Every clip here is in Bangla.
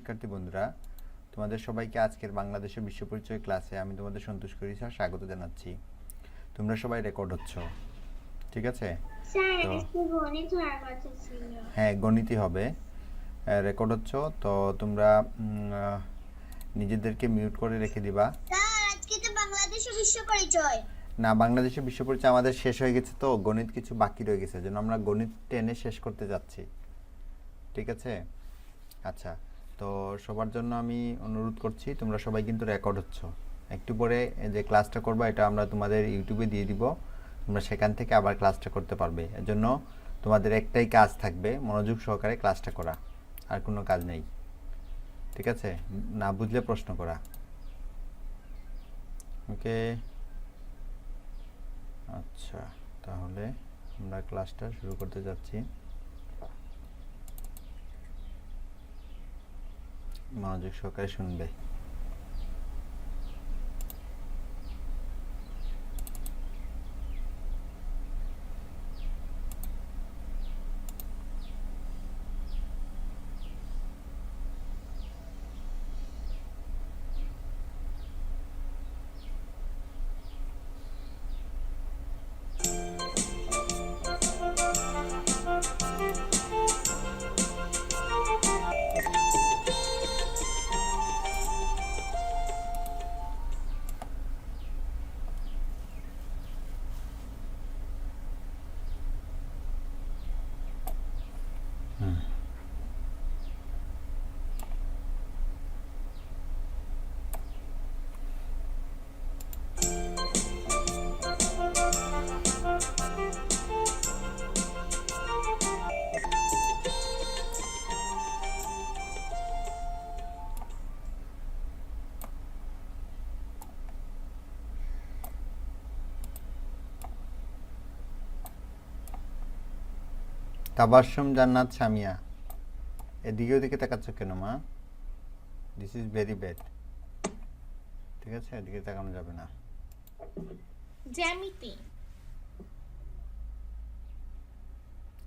শিক্ষার্থী বন্ধুরা, তোমাদের সবাইকে আজকের বাংলাদেশের বিশ্ব পরিচয় ক্লাসে আমি তোমাদের সন্তোষ করি স্যার স্বাগত জানাচ্ছি। তোমরা সবাই রেকর্ড হচ্ছ, ঠিক আছে? স্যার তো আজকে গণিত হওয়ার কথা ছিল। হ্যাঁ, গণিতই হবে। রেকর্ড হচ্ছ তো তোমরা নিজেদেরকে মিউট করে রেখে দিবা। স্যার আজকে তো বাংলাদেশের বিশ্ব পরিচয়। না, বাংলাদেশের বিশ্ব পরিচয় আমাদের শেষ হয়ে গেছে, তো গণিত কিছু বাকি রয়ে গেছে, জন্য আমরা গণিত টেনে শেষ করতে যাচ্ছি, ঠিক আছে? আচ্ছা, তো সবার জন্য আমি অনুরোধ করছি, তোমরা সবাই কিন্তু রেকর্ড হচ্ছ। একটু পরে যে ক্লাসটা করবা এটা আমরা তোমাদের ইউটিউবে দিয়ে দিব, তোমরা সেখান থেকে আবার ক্লাসটা করতে পারবে। এর জন্য তোমাদের একটাই কাজ থাকবে, মনোযোগ সহকারে ক্লাসটা করা, আর কোনো কাজ নেই, ঠিক আছে? না বুঝলে প্রশ্ন করা, ওকে? আচ্ছা, তাহলে আমরা ক্লাসটা শুরু করতে যাচ্ছি। মনোযোগ সহকারে শুনবে। তাবাসসুম জান্নাত সামিয়া, এদিকে ওদিকে তাকাচ্ছ কেন মা? দিস ইজ ভেরি ব্যাড, ঠিক আছে? এদিকে তাকানো যাবে না। জ্যামিতি।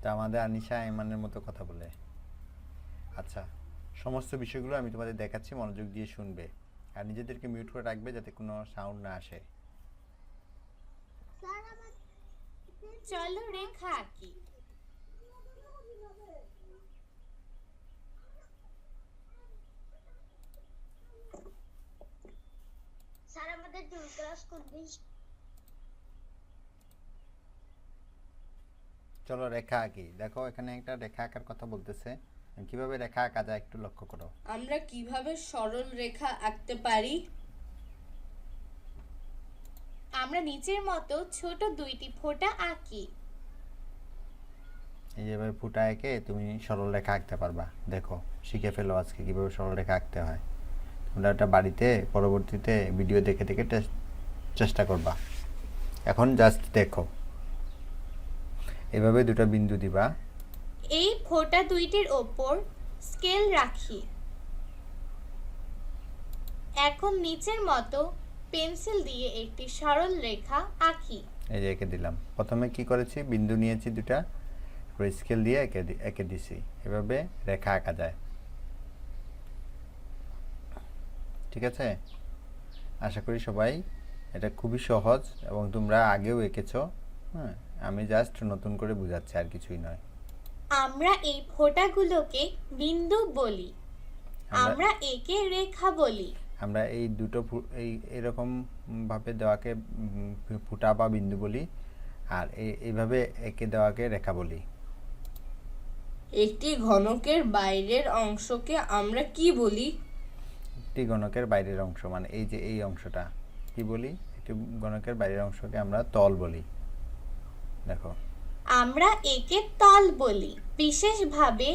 তা আমাদের আনিশা ইমানের মতো কথা বলে। আচ্ছা, সমস্ত বিষয়গুলো আমি তোমাদের দেখাচ্ছি, মনোযোগ দিয়ে শুনবে, আর নিজেদেরকে মিউট করে রাখবে যাতে কোনো সাউন্ড না আসে। চলো রেখা আঁকি। স্যার আমাদের দুই ক্লাস করবে। চলো রেখা আঁকি। দেখো এখানে একটা রেখা আঁকার কথা বলতেছে, কিভাবে রেখা আঁকা যায় একটু লক্ষ্য করো। আমরা কিভাবে সরল রেখা আঁকতে পারি? আমরা নিচের মতো ছোট দুইটি ফোঁটা আঁকি। এই যেভাবে ফুটা এঁকে তুমি সরল রেখা আঁকতে পারবা। দেখো, শিখে ফেলো আজকে কিভাবে সরল রেখা আঁকতে হয়। তোমরা এটা বাড়িতে পরবর্তীতে ভিডিও দেখে দেখে চেষ্টা করবা। এখন জাস্ট দেখো, এভাবে দুটো বিন্দু দিবা। এই ফোঁটা দুইটির ওপর স্কেল রাখি। এখন নিচের মতো পেন্সিল দিয়ে একটি সরল রেখা আঁকি। এই যে এঁকে দিলাম। প্রথমে কি করেছি, বিন্দু নিয়েছি দুটা, স্কেল দিয়ে এঁকে দিছি। এভাবে রেখা আঁকা যায়, ঠিক আছে? আশা করি সবাই, এটা খুবই সহজ এবং তোমরা আগেও এঁকেছো। হ্যাঁ, আমি জাস্ট নতুন করে বুঝাচ্ছি, আর কিছুই নয়। আমরা এই ফোঁটাগুলোকে বিন্দু বলি, আমরা একে রেখা বলি। আমরা এই দুটো এই এরকম ভাবে দেওয়াকে ফুটা বা বিন্দু বলি, আর এইভাবে এঁকে দেওয়াকে রেখা বলি। একটি ঘনকের বাইরের অংশকে আমরা কি বলি? একটি ঘনকের বাইরের অংশ মানে এই যে এই অংশটা কি বলি? একটি ঘনকের বাইরের অংশকে আমরা তল বলি। দেখো, আমরা একে তল বলি। বিশেষভাবে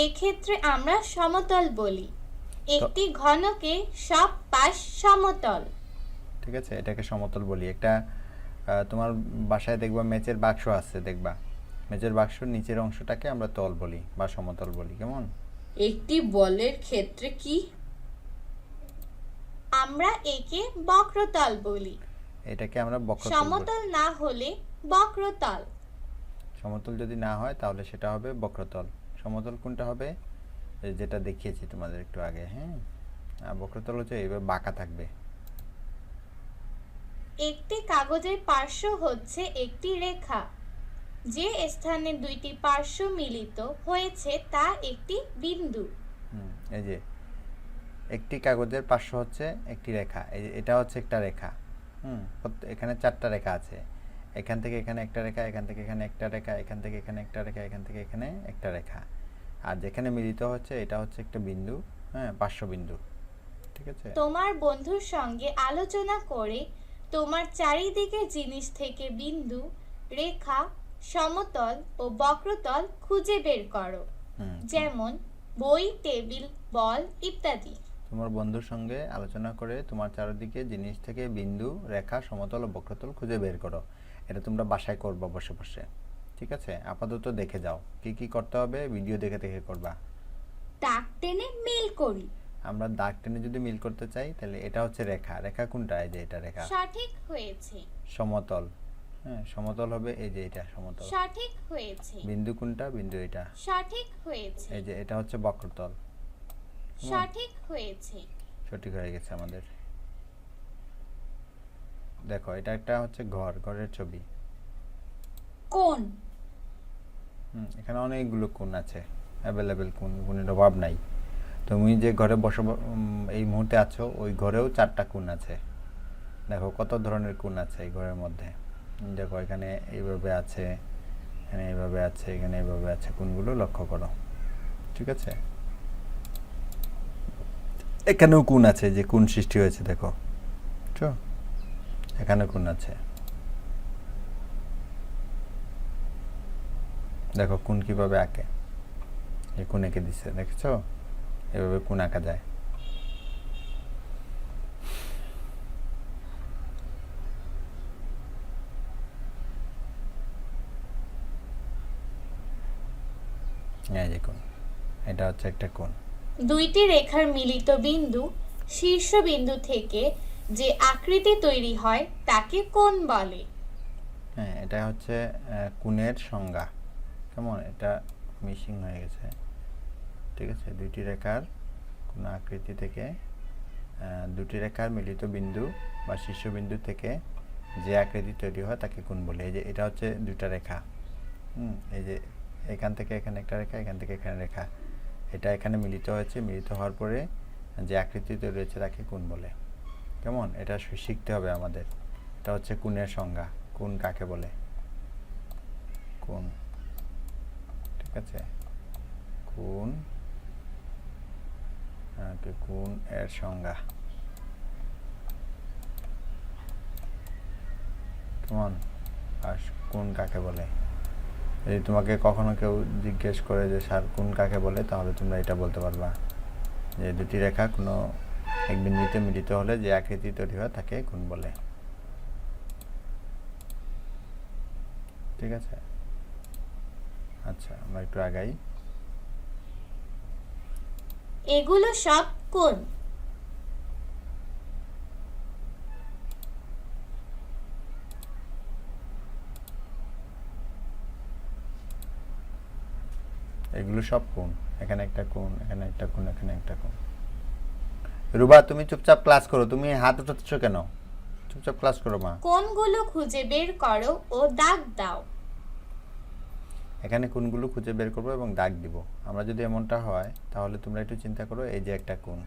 এক্ষেত্রে আমরা সমতল বলি। একটি ঘনকে সব পাশ সমতল, ঠিক আছে? এটাকে সমতল বলি। একটা তোমার বাসায় দেখবা মেচের বাক্স আছে, দেখবা মেচের বাক্সর নিচের অংশটাকে আমরা তল বলি বা সমতল বলি। কেমন? একটি বলের ক্ষেত্রে কি? আমরা একে বক্রতল বলি। এটাকে আমরা বক্রতল বলি। সমতল না হলে বক্রতল। সমতল যদি না হয় তাহলে সেটা হবে বক্রতল। সমতল কোনটা হবে? যেটা দেখিয়েছি তোমাদের একটু আগে। হ্যাঁ, বক্রতল হচ্ছে এইভাবে বাঁকা থাকবে। একটি কাগজের পার্শ্ব হচ্ছে একটি রেখা। যে স্থানে দুইটি পার্শ্ব মিলিত হয়েছে তা একটি বিন্দু। এই যে একটি কাগজের পার্শ্ব হচ্ছে একটি রেখা, এই যে এটা হচ্ছে একটা রেখা। এখানে 4টা রেখা আছে, এখান থেকে এখানে একটা রেখা, এখান থেকে এখানে একটা রেখা, এখান থেকে এখানে একটা রেখা, এখান থেকে এখানে একটা রেখা, আর যেখানে মিলিত হচ্ছে এটা হচ্ছে একটা বিন্দু। হ্যাঁ, পার্শ্ব বিন্দু। ঠিক আছে। তোমার বন্ধুর সঙ্গে আলোচনা করে তোমার চারিদিকে জিনিস থেকে বিন্দু, রেখা, সমতল ও বক্রতল খুঁজে বের করো। যেমন বই, টেবিল, বল ইত্যাদি। তোমার বন্ধুর সঙ্গে আলোচনা করে তোমার চারিদিকে জিনিস থেকে বিন্দু, রেখা, সমতল ও বক্রতল খুঁজে বের করো। এটা তোমরা বাসায় করবা বসে বসে। ঠিক আছে, আপাতত দেখে যাও কি কি করতে হবে, ভিডিও দেখে দেখে করবা। দাগ টেনে মিল করি। আমরা দাগ টেনে যদি মিল করতে চাই তাহলে এটা হচ্ছে রেখা। রেখা কোনটা? এই যে এটা রেখা। সঠিক হয়েছে। সমতল, হ্যাঁ সমতল হবে এই যে এটা সমতল। সঠিক হয়েছে। বিন্দু কোনটা? বিন্দু এটা। সঠিক হয়েছে। এই যে এটা হচ্ছে বক্রতল। সঠিক হয়েছে। সঠিক হয়ে গেছে আমাদের। দেখো এটা একটা হচ্ছে ঘর, ঘরের ছবি। কোণ। এখানে অনেকগুলো কোণ আছে, অ্যাভেলেবেল কোণ, কোণের অভাব নাই। তুমি যে ঘরে এই মুহূর্তে আছো ওই ঘরেও 4টা কোণ আছে। দেখো কত ধরনের কোণ আছে এই ঘরের মধ্যে। দেখো এখানে এইভাবে আছে, এখানে এইভাবে আছে, এখানে এইভাবে আছে, কোণগুলো লক্ষ্য করো। ঠিক আছে, এখানেও কোণ আছে, যে কোণ সৃষ্টি হয়েছে দেখো, বুঝছো? এখানে কোণ আছে, দেখো কোণ কিভাবে আঁকে, এই কোণ এঁকে দিচ্ছে, দেখছো? এভাবে কোণ আঁকা যায়। এই যে কোণ, এটা হচ্ছে একটা কোণ। দুইটি রেখার মিলিত বিন্দু শীর্ষবিন্দু থেকে যে আকৃতি তৈরি হয় তাকে কোণ বলে। হ্যাঁ, এটা হচ্ছে কোণের সংজ্ঞা। কেমন? এটা মিসিং হয়ে গেছে। ঠিক আছে, দুইটি রেখার কোন আকৃতি থেকে দুটি রেখার মিলিত বিন্দু বা শীর্ষবিন্দু থেকে যে আকৃতি তৈরি হয় তাকে কোণ বলে। এই যে এটা হচ্ছে দুইটা রেখা। এই যে এখান থেকে এখানে একটা রেখা, এখান থেকে এখানে রেখা, এটা এখানে মিলিত হয়েছে, মিলিত হওয়ার পরে যে আকৃতি তৈরি হয়েছে তাকে কোণ বলে। কেমন? এটা শিখতে হবে আমাদের। এটা হচ্ছে কোণের সংজ্ঞা। কোণ কাকে বলে? কোণ, ঠিক আছে, কোণ, কোণ এর সংজ্ঞা। কেমন? আর কোণ কাকে বলে? যদি তোমাকে কখনো কেউ জিজ্ঞেস করে যে স্যার কোণ কাকে বলে, তাহলে তোমরা এটা বলতে পারবা যে দুটি রেখা কোনো এক বিন্দুতে মিলিত হলে যে আকৃতি তৈরি হয় তাকে কোণ বলে। ঠিক আছে, আচ্ছা আমরা একটু আগাই। এগুলো সব কোণ। এগুলো সব কোণ। এখানে একটা কোণ, এখানে একটা কোণ, এখানে একটা কোণ। রুবা তুমি চুপচাপ ক্লাস করো, তুমি হাত উঠাচ্ছ কেন? চুপচাপ ক্লাস করো মা। কোণগুলো খুঁজে বের করো ও দাগ দাও। এখানে কোণগুলো খুঁজে বের করবো এবং দাগ দিব। আমরা যদি এমনটা হয় তাহলে তোমরা একটু চিন্তা করো, এই যে একটা কোণ,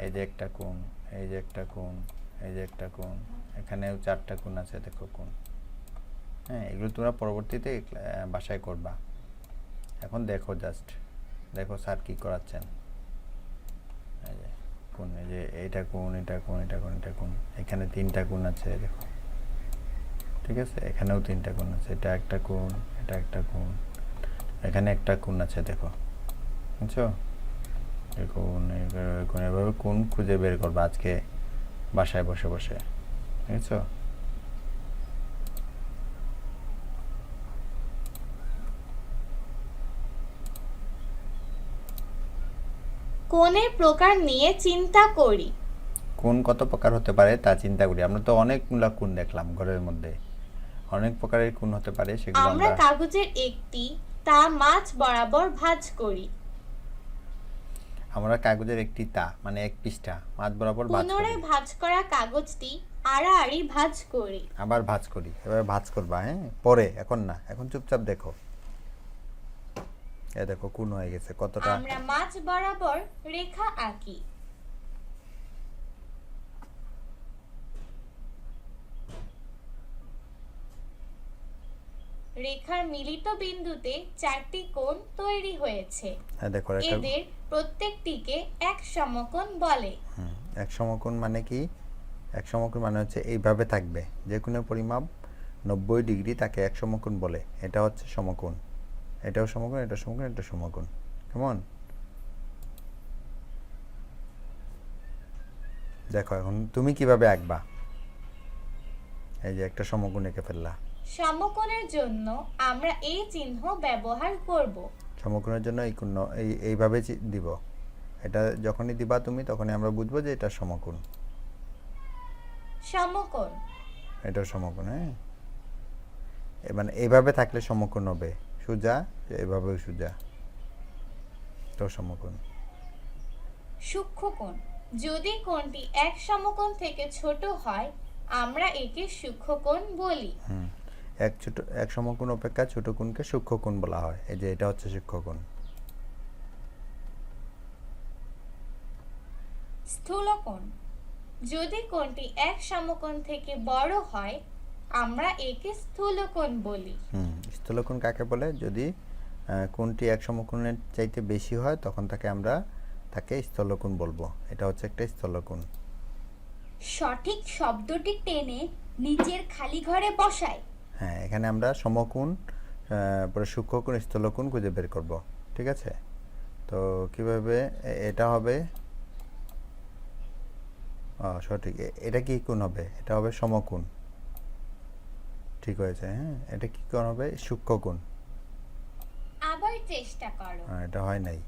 এই যে একটা কোণ, এই যে একটা কোণ, এই যে একটা কোণ, এখানেও 4টা কোণ আছে, দেখো কোণ। হ্যাঁ, এগুলো তোমরা পরবর্তীতে বাসায় করবা। এখন দেখো, জাস্ট দেখো স্যার কি করাচ্ছেন। এই যে কোণ, এই যে এইটা কোণ, এটা কোণ, এটা কোণ, এটা কোণ, এখানে 3টা কোণ আছে দেখো। ঠিক আছে, এখানেও 3টা কোণ আছে, এটা একটা কোণ, এটা একটা কোণ, এখানে একটা কোণ আছে দেখো, বুঝছো? এই কোণ, এভাবে কোণ খুঁজে বের করবা আজকে বাসায় বসে বসে, বুঝছো? কোণের প্রকার নিয়ে চিন্তা করি। কোণ কত প্রকার হতে পারে তা চিন্তা করি। আমরা তো অনেকগুলা কোণ দেখলাম ঘরের মধ্যে, অনেক প্রকারের কোণ হতে পারে, সেগুলো আমরা কাগজের একটি তা মাঝ বরাবর ভাঁজ করি। আমরা কাগজের একটি তা মানে এক পৃষ্ঠা মাঝ বরাবর ভাঁজ করি, পুনরায় ভাঁজ করা কাগজটি আড়াআড়ি ভাঁজ করি। আবার ভাঁজ করি। এবার ভাঁজ করবা, হ্যাঁ, পরে, এখন না, এখন চুপচাপ দেখো। এই দেখো কোণ হয়ে গেছে কতটা। আমরা মাঝ বরাবর রেখা আঁকি। রেখার মিলিত বিন্দুতে 4টি কোণ তৈরি হয়েছে। হ্যাঁ দেখো এটা, এদের প্রত্যেকটিকে এক সমকোণ বলে। এক সমকোণ মানে কি? এক সমকোণ মানে হচ্ছে এইভাবে থাকবে, যে কোনো পরিমাপ 90 ডিগ্রি তাকে এক সমকোণ বলে। এটা হচ্ছে সমকোণ, এটাও সমকোণ, এটা সমকোণ, এটা সমকোণ। কেমন? দেখো এখন তুমি কিভাবে আঁকবা। এই যে একটা সমকোণ এঁকে ফেললা। সমকোণের জন্য আমরা এই চিহ্ন ব্যবহার করব। সমকোণের জন্য এই কোণ এইভাবে দিব। এটা যখনই দিবা তুমি, তখনই আমরা বুঝবো যে এটা সমকোণ। সমকোণ, এটাও সমকোণ, হ্যাঁ। মানে এইভাবে থাকলে সমকোণ হবে, সোজা, এভাবেও সোজা, এটাও সমকোণ। সূক্ষ্মকোণ, যদি কোণটি এক সমকোণ থেকে ছোট হয় আমরা একে সূক্ষ্মকোণ বলি। এক সমকোণ অপেক্ষা ছোট কোণকে সূক্ষ্মকোণ বলা হয়। এই যে এটা হচ্ছে সূক্ষ্মকোণ। স্থূলকোণ, যদি কোণটি এক সমকোণ থেকে বড় হয় আমরা একে স্থূলকোণ বলি। স্থূলকোণ কাকে বলে? যদি কোণটি এক সমকোণের চাইতে বেশি হয় তখন তাকে স্থূলকোণ বলবো। এটা হচ্ছে একটা স্থূলকোণ। সঠিক শব্দটি টেনে নিচের খালি ঘরে বসাই। হ্যাঁ, এখানে আমরা সমকোণ, পরে সূক্ষ্মকোণ, স্থূলকোণ খুঁজে বের করব। ঠিক আছে? তো কিভাবে এটা হবে? সঠিক, এটা কি কোণ হবে? এটা হবে সমকোণ। ঠিক হয়েছে, হ্যাঁ। এটা কি কোণ হবে? সূক্ষ্মকোণ। আবার চেষ্টা করো। এটা হয় নাই,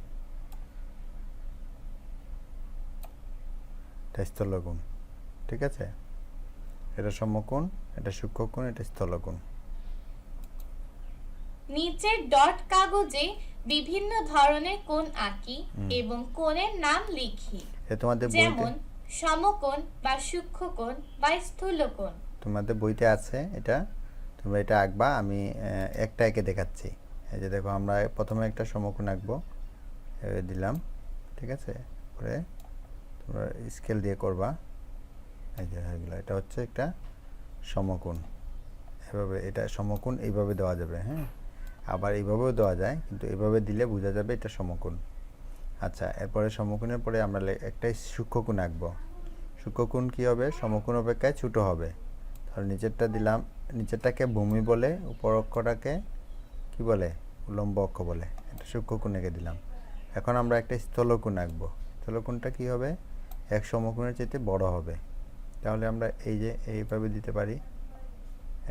এটা স্থূলকোণ। ঠিক আছে? এটা সমকোণ, এটা সূক্ষ্মকোণ, এটা স্থূলকোণ। নিচের ডট কাগজে বিভিন্ন ধরনের কোণ আঁকি এবং কোণের নাম লিখি, তোমাদের বইতে, যেমন সমকোণ বা সূক্ষ্মকোণ বা স্থূলকোণ। তোমাদের বইতে আছে এটা, তোমরা এটা আঁকবা। আমি একটা এঁকে দেখাচ্ছি। এই যে দেখো, আমরা প্রথমে একটা সমকোণ আঁকবো, দিলাম। ঠিক আছে? পরে তোমরা স্কেল দিয়ে করবা। এই যে হয়ে গেল, এটা হচ্ছে একটা সমকোণ। এভাবে এটা সমকোণ এইভাবে দেওয়া যাবে, হ্যাঁ। আবার এইভাবেও দেওয়া যায়, কিন্তু এইভাবে দিলে বোঝা যাবে এটা সমকোণ। আচ্ছা, এরপরে সমকোণের পরে আমরা একটা সূক্ষ্মকোণ আঁকবো। সূক্ষ্মকোণ কী হবে? সমকোণ অপেক্ষায় ছোটো হবে। তাহলে নিচেরটা দিলাম, নিচেরটাকে ভূমি বলে, উপর অক্ষটাকে কি বলে? উলম্ব অক্ষ বলে। এটা সূক্ষ্মকোণ এঁকে দিলাম। এখন আমরা একটা স্থূলকোণ আঁকবো। স্থূলকোণটা কী হবে? এক সমকোণের চাইতে বড় হবে। তাহলে আমরা এই যে এইভাবে দিতে পারি।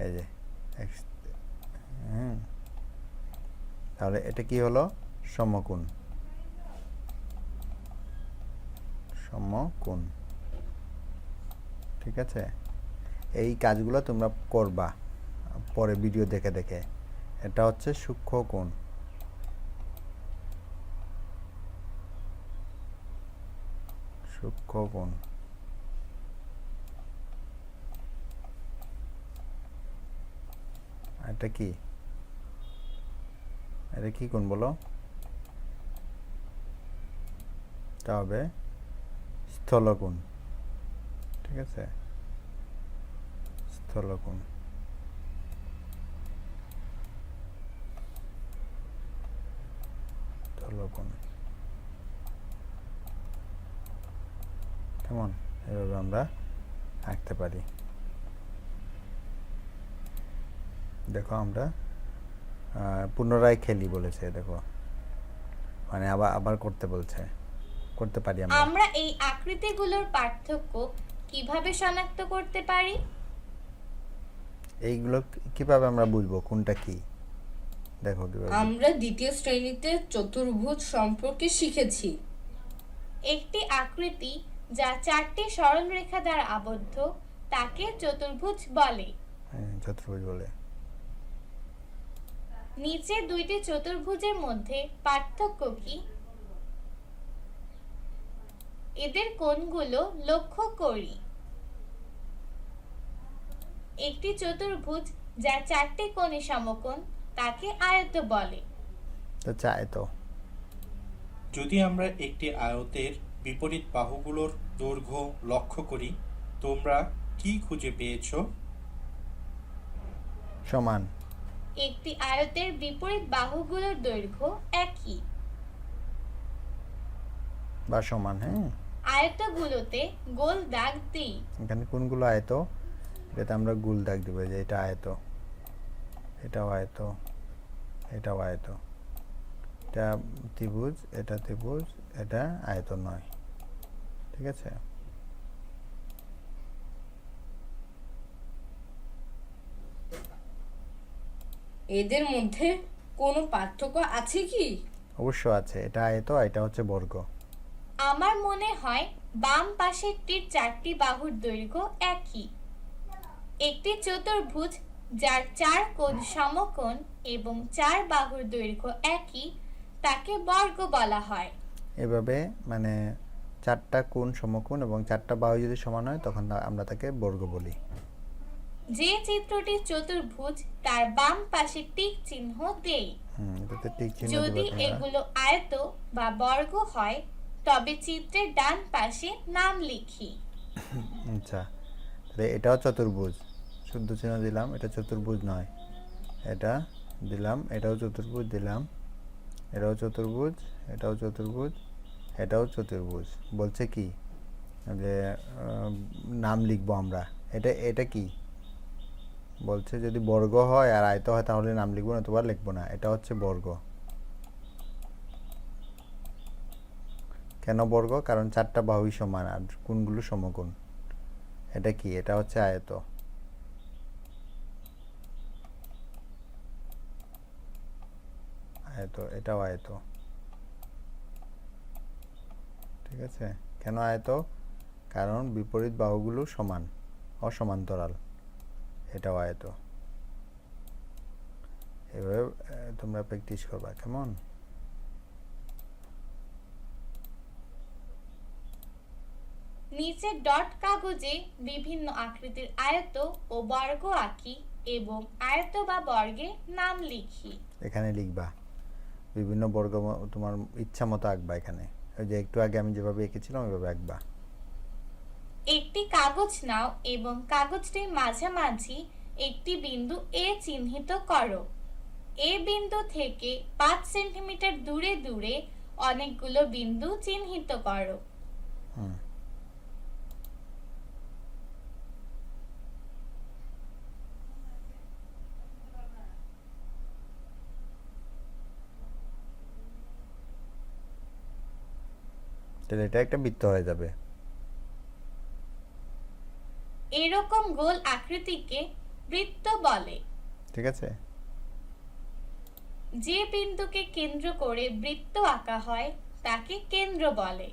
এই যে তাহলে এটা কি হলো? সমকোণ। সমকোণ। ঠিক আছে? এই কাজগুলো তোমরা করবা পরে ভিডিও দেখে দেখে। এটা হচ্ছে সূক্ষ্মকোণ। সূক্ষ্মকোণ। এটা কি? এটা কি কোণ বলো? এটা হবে স্থূলকোণ। ঠিক আছে? স্থূলকোণ। স্থূলকোণ কেমন? এভাবে আমরা আঁকতে পারি। দেখো, আমরা পুনরায় খেলি বলেছে, দেখো, মানে আবার করতে বলছে, করতে পারি আমরা। আমরা এই আকৃতিগুলোর পার্থক্য কিভাবে শনাক্ত করতে পারি? এইগুলো কিভাবে আমরা বুঝবো কোনটা কি? দেখো কিভাবে। আমরা দ্বিতীয় শ্রেণীতে চতুর্ভুজ সম্পর্কে শিখেছি। একটি আকৃতি যা 4টি সরল রেখা দ্বারা আবদ্ধ তাকে চতুর্ভুজ বলে। চতুর্ভুজ বলে। নিচে দুইটি চতুর্ভুজের মধ্যে পার্থক্য কি? এদের কোণগুলো লক্ষ্য করি। একটি চতুর্ভুজ যার চারটি কোণই সমকোণ তাকে আয়ত বলে। তো চায় তো যদি আমরা একটি আয়তের বিপরীত বাহুগুলোর দৈর্ঘ্য লক্ষ্য করি, তোমরা কি খুঁজে পেয়েছো? সমান একটি আয়তের বিপরীত বাহুগুলোর দৈর্ঘ্য একই। বা সমান। হ্যাঁ, আয়তগুলোতে গোল দাগ দিই। এখানে কোনগুলো আয়ত, এটাতে আমরা গোল দাগ দিব, যে এটা আয়ত, এটাও আয়ত, এটাও আয়ত, এটা ত্রিভুজ, এটা ত্রিভুজ, এটা আয়ত নয়। ঠিক আছে, এদের মধ্যে কোনো পার্থক্য আছে কি? অবশ্য আছে, এটা আয়ত, এটা হচ্ছে বর্গ। আমার মনে হয় বাম পাশেরটির চারটি বাহুর দৈর্ঘ্য একই। একটি চতুর্ভুজ যার চার কোণ সমকোণ এবং চার বাহুর দৈর্ঘ্য একই তাকে বর্গ বলা হয়। এভাবে মানে চারটা কোণ সমকোণ এবং চারটা বাহু যদি সমান হয় তখন আমরা তাকে বর্গ বলি। যে চিত্রটি চতুর্ভুজ তার বাম পাশে টিক চিহ্ন দেই। এটাতে টিক চিহ্ন যদি দেবে তোমরা। এগুলো আয়ত বা বর্গ হয় তবে চিত্রের ডান পাশে নাম লিখি। আচ্ছা, তাহলে এটাও চতুর্ভুজ, শুদ্ধ চিহ্ন দিলাম, এটা চতুর্ভুজ নয়, এটা দিলাম, এটাও চতুর্ভুজ দিলাম, এটাও চতুর্ভুজ, এটাও চতুর্ভুজ, এটাও চতুর্ভুজ। বলছে কি যে নাম লিখবো আমরা, এটা এটা কি বলছে, যদি বর্গ হয় আর আয়ত হয় তাহলে নাম লিখবো না, তোমার লিখবো না। এটা হচ্ছে বর্গ। কেন বর্গ? কারণ চারটা বাহুই সমান আর কোণগুলো সমকোণ। এটা কি? এটা হচ্ছে আয়ত। আয়ত, এটাও আয়ত। ঠিক আছে, কেন আয়ত? কারণ বিপরীত বাহুগুলো সমান, অসমান্তরাল। এটাও আয়ত। এভাবে তোমরা প্র্যাকটিস করবা, কেমন? নিচে ডট কাগজে বিভিন্ন আকৃতির আয়ত ও বর্গ আঁকি এবং আয়ত বা বর্গের নাম লিখি। এখানে লিখবা বিভিন্ন বর্গ, তোমার ইচ্ছা মতো আঁকবা। এখানে ওই যে একটু আগে আমি যেভাবে এঁকেছিলাম ওইভাবে আঁকবা। একটি কাগজ নাও এবং কাগজটির মাঝামাঝি একটি বিন্দু এ চিহ্নিত করো। এ বিন্দু থেকে 5 সেন্টিমিটার দূরে দূরে অনেকগুলো বিন্দু চিহ্নিত করো। তাহলে এটা একটা বৃত্ত হয়ে যাবে। এরকম গোল আকৃতিকে বৃত্ত বলে। ঠিক আছে, যে বিন্দুকে কেন্দ্র করে বৃত্ত আঁকা হয় তাকে কেন্দ্র বলে।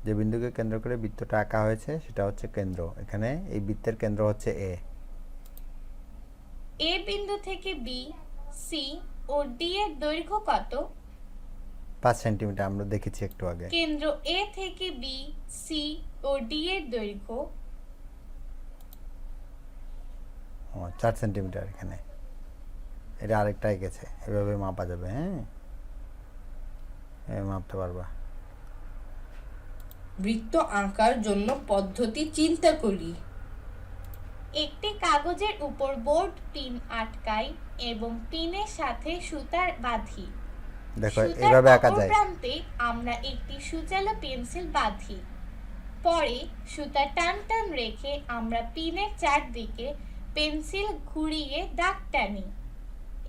যে বিন্দুকে কেন্দ্র করে বৃত্তটা আঁকা হয়েছে সেটা হচ্ছে কেন্দ্র। এখানে এই বৃত্তের কেন্দ্র হচ্ছে এ। এ বিন্দু থেকে বি, সি ও ডি এর দৈর্ঘ্য কত? 5 সেন্টিমিটার, আমরা দেখেছি একটু আগে। কেন্দ্র এ থেকে বি, সি ও ডি এর দৈর্ঘ্য 4 সেন্টিমিটার। এখানে এটা আরেকটা এঁকেছে, এভাবে মাপা যাবে। হ্যাঁ, মাপতে পারবা। বৃত্ত আঁকার জন্য পদ্ধতি চিন্তা করি। একটি কাগজের উপর বোর্ড পিন আটকাই এবং পিনের সাথে সুতার বাঁধি। দেখো সুতার এভাবে আঁকা অপর যায়। প্রান্তে আমরা একটি সূচালো পেন্সিল বাঁধি। পরে সুতা টান টান রেখে আমরা পিনের চারদিকে পেন্সিল ঘুরিয়ে দাগ টানি।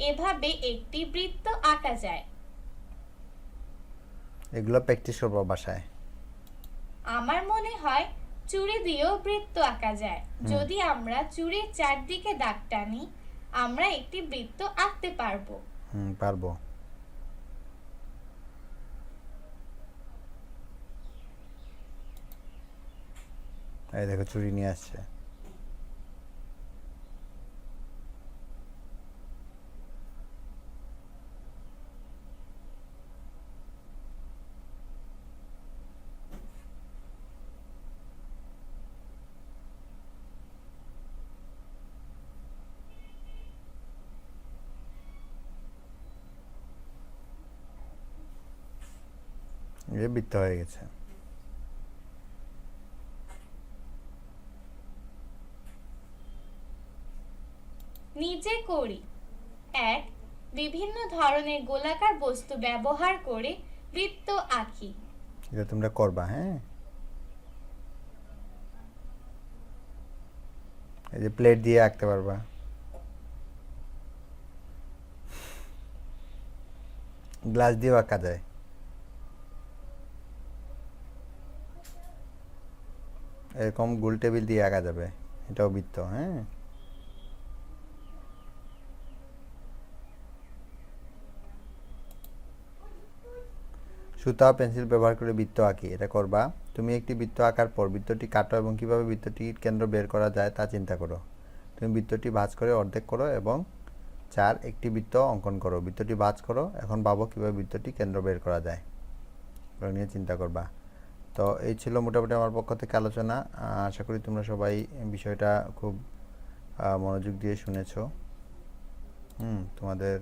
এভাবে একটি বৃত্ত আঁকা যায়। এগুলো প্র্যাকটিস করবো বাসায়। আমার মনে হয় চুড়ি দিয়েও বৃত্ত আঁকা যায়। যদি আমরা চুড়ির চারদিকে দাগ টানি আমরা একটি বৃত্ত আঁকতে পারবো। পারবো। এই দেখো চুড়ি নিয়ে আসছে। যে বৃত্ত হয়ে গেছে। নিজে করি। 1. বিভিন্ন ধরনের গোলাকার বস্তু ব্যবহার করে বৃত্ত আঁকি। এটা তোমরা করবা, হ্যাঁ। এই যে প্লেট দিয়ে আঁকতে পারবা, গ্লাস দিয়েও আঁকা যায়। এরকম গোল টেবিল দিয়ে আঁকা যাবে, এটাও বৃত্ত, হ্যাঁ। সুতা পেন্সিল ব্যবহার করে বৃত্ত আঁকি, এটা করবা। তুমি একটি বৃত্ত আঁকার পর বৃত্তটি কাটো এবং কিভাবে বৃত্তটির কেন্দ্র বের করা যায় তা চিন্তা করো। তুমি বৃত্তটি ভাঁজ করে অর্ধেক করো এবং 4 একটি বৃত্ত অঙ্কন করো। বৃত্তটি ভাঁজ করো, এখন ভাবো কিভাবে বৃত্তটি কেন্দ্র বের করা যায়, এগুলো নিয়ে চিন্তা করবা। তো এই ছিল মোটামুটি আমার পক্ষ থেকে আলোচনা। আশা করি তোমরা সবাই বিষয়টা খুব মনোযোগ দিয়ে শুনেছো। তোমাদের